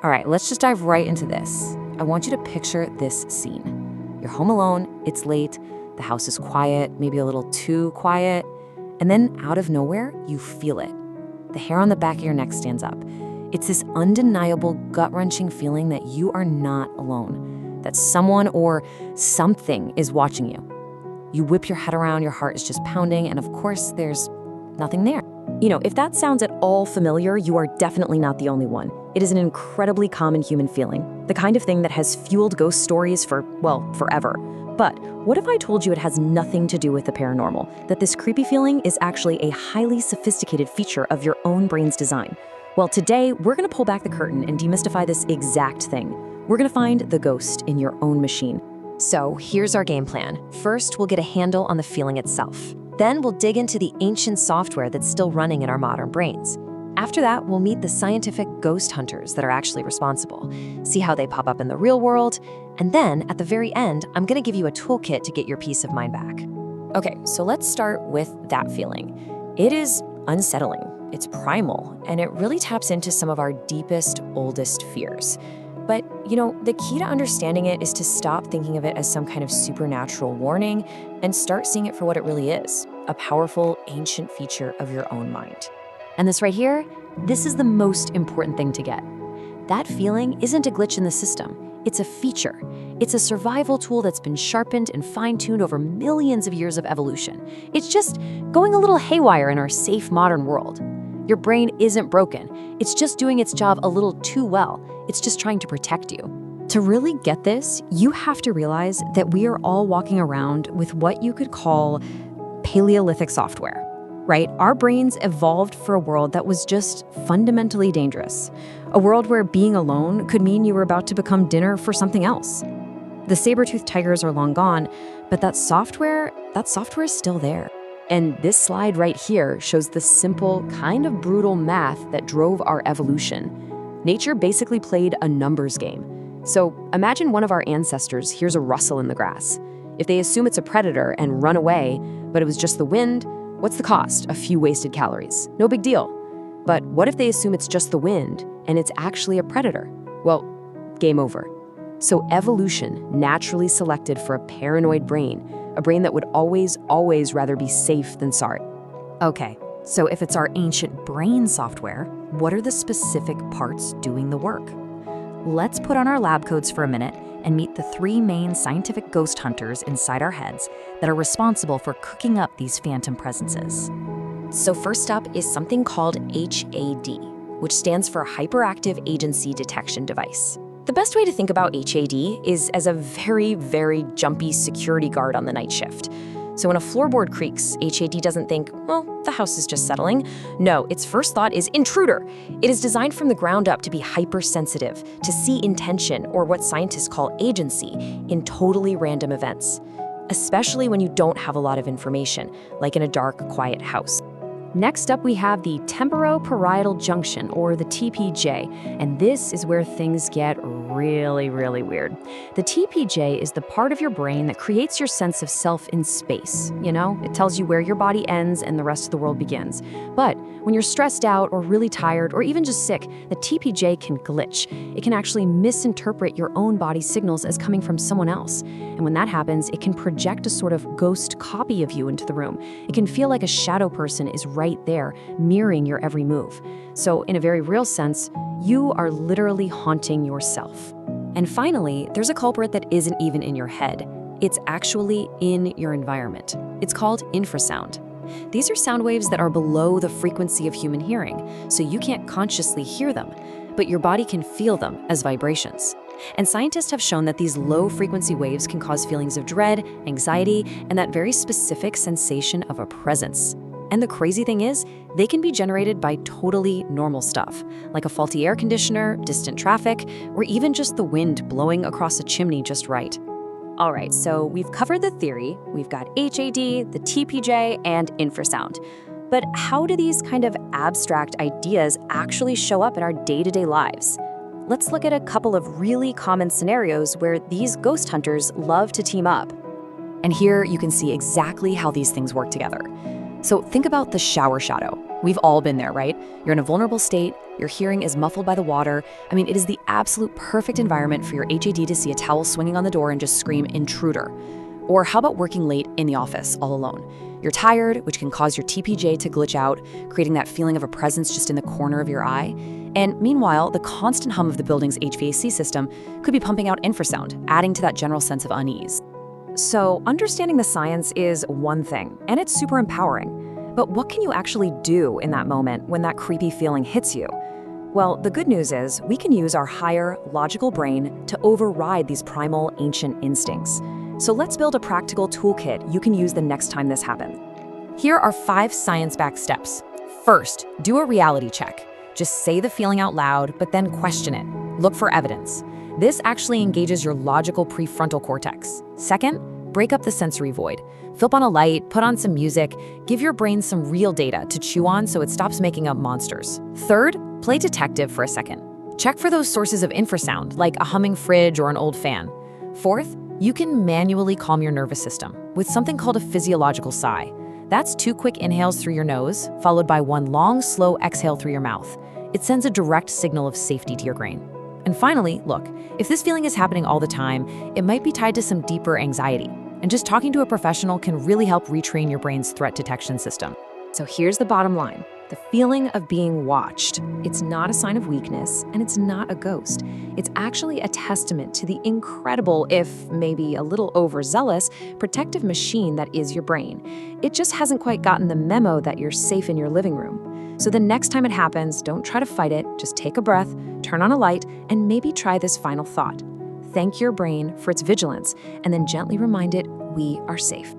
All right, let's just dive right into this. I want you to picture this scene. You're home alone, it's late, the house is quiet, maybe a little too quiet, and then out of nowhere, you feel it. The hair on the back of your neck stands up. It's this undeniable, gut-wrenching feeling that you are not alone, that someone or something is watching you. You whip your head around, your heart is just pounding, and of course, there's nothing there. If that sounds at all familiar, you are definitely not the only one. It is an incredibly common human feeling, the kind of thing that has fueled ghost stories for, well, forever. But what if I told you it has nothing to do with the paranormal, that this creepy feeling is actually a highly sophisticated feature of your own brain's design? Well, today, we're gonna pull back the curtain and demystify this exact thing. We're gonna find the ghost in your own machine. So here's our game plan. First, we'll get a handle on the feeling itself. Then we'll dig into the ancient software that's still running in our modern brains. After that, we'll meet the scientific ghost hunters that are actually responsible, see how they pop up in the real world, and then, at the very end, I'm gonna give you a toolkit to get your peace of mind back. Okay, so let's start with that feeling. It is unsettling, it's primal, and it really taps into some of our deepest, oldest fears. But, the key to understanding it is to stop thinking of it as some kind of supernatural warning and start seeing it for what it really is, a powerful, ancient feature of your own mind. And this right here, this is the most important thing to get. That feeling isn't a glitch in the system. It's a feature. It's a survival tool that's been sharpened and fine-tuned over millions of years of evolution. It's just going a little haywire in our safe modern world. Your brain isn't broken. It's just doing its job a little too well. It's just trying to protect you. To really get this, you have to realize that we are all walking around with what you could call Paleolithic software, right? Our brains evolved for a world that was just fundamentally dangerous. A world where being alone could mean you were about to become dinner for something else. The saber-toothed tigers are long gone, but that software is still there. And this slide right here shows the simple, kind of brutal math that drove our evolution. Nature basically played a numbers game. So imagine one of our ancestors hears a rustle in the grass. If they assume it's a predator and run away, but it was just the wind, what's the cost? A few wasted calories. No big deal. But what if they assume it's just the wind and it's actually a predator? Well, game over. So evolution naturally selected for a paranoid brain, a brain that would always rather be safe than sorry. Okay, so if it's our ancient brain software, what are the specific parts doing the work? Let's put on our lab coats for a minute and meet the three main scientific ghost hunters inside our heads that are responsible for cooking up these phantom presences. So first up is something called HAD, which stands for Hyperactive Agency Detection Device. The best way to think about HAD is as a very jumpy security guard on the night shift. So when a floorboard creaks, HAD doesn't think, well, the house is just settling. No, its first thought is intruder. It is designed from the ground up to be hypersensitive, to see intention, or what scientists call agency, in totally random events, especially when you don't have a lot of information, like in a dark, quiet house. Next up, we have the temporoparietal junction, or the TPJ, and this is where things get really weird. The TPJ is the part of your brain that creates your sense of self in space. It tells you where your body ends and the rest of the world begins. But when you're stressed out or really tired or even just sick, the TPJ can glitch. It can actually misinterpret your own body signals as coming from someone else. And when that happens, it can project a sort of ghost copy of you into the room. It can feel like a shadow person is right there, mirroring your every move. So in a very real sense, you are literally haunting yourself. And finally, there's a culprit that isn't even in your head. It's actually in your environment. It's called infrasound. These are sound waves that are below the frequency of human hearing, so you can't consciously hear them, but your body can feel them as vibrations. And scientists have shown that these low-frequency waves can cause feelings of dread, anxiety, and that very specific sensation of a presence. And the crazy thing is, they can be generated by totally normal stuff, like a faulty air conditioner, distant traffic, or even just the wind blowing across a chimney just right. All right, so we've covered the theory, we've got HAD, the TPJ, and infrasound. But how do these kind of abstract ideas actually show up in our day-to-day lives? Let's look at a couple of really common scenarios where these ghost hunters love to team up. And here you can see exactly how these things work together. So think about the shower shadow. We've all been there, right? You're in a vulnerable state, your hearing is muffled by the water. I mean, it is the absolute perfect environment for your HAD to see a towel swinging on the door and just scream, "Intruder." Or how about working late in the office, all alone? You're tired, which can cause your TPJ to glitch out, creating that feeling of a presence just in the corner of your eye. And meanwhile, the constant hum of the building's HVAC system could be pumping out infrasound, adding to that general sense of unease. So understanding the science is one thing, and it's super empowering. But what can you actually do in that moment when that creepy feeling hits you? Well, the good news is we can use our higher, logical brain to override these primal, ancient instincts. So let's build a practical toolkit you can use the next time this happens. Here are 5 science-backed steps. First, do a reality check. Just say the feeling out loud, but then question it. Look for evidence. This actually engages your logical prefrontal cortex. Second, break up the sensory void. Flip on a light, put on some music, give your brain some real data to chew on so it stops making up monsters. Third, play detective for a second. Check for those sources of infrasound, like a humming fridge or an old fan. Fourth, you can manually calm your nervous system with something called a physiological sigh. That's 2 quick inhales through your nose, followed by 1 long, slow exhale through your mouth. It sends a direct signal of safety to your brain. And finally, look, if this feeling is happening all the time, it might be tied to some deeper anxiety. And just talking to a professional can really help retrain your brain's threat detection system. So here's the bottom line. The feeling of being watched. It's not a sign of weakness, and it's not a ghost. It's actually a testament to the incredible, if maybe a little overzealous, protective machine that is your brain. It just hasn't quite gotten the memo that you're safe in your living room. So the next time it happens, don't try to fight it, just take a breath, turn on a light, and maybe try this final thought. Thank your brain for its vigilance, and then gently remind it we are safe.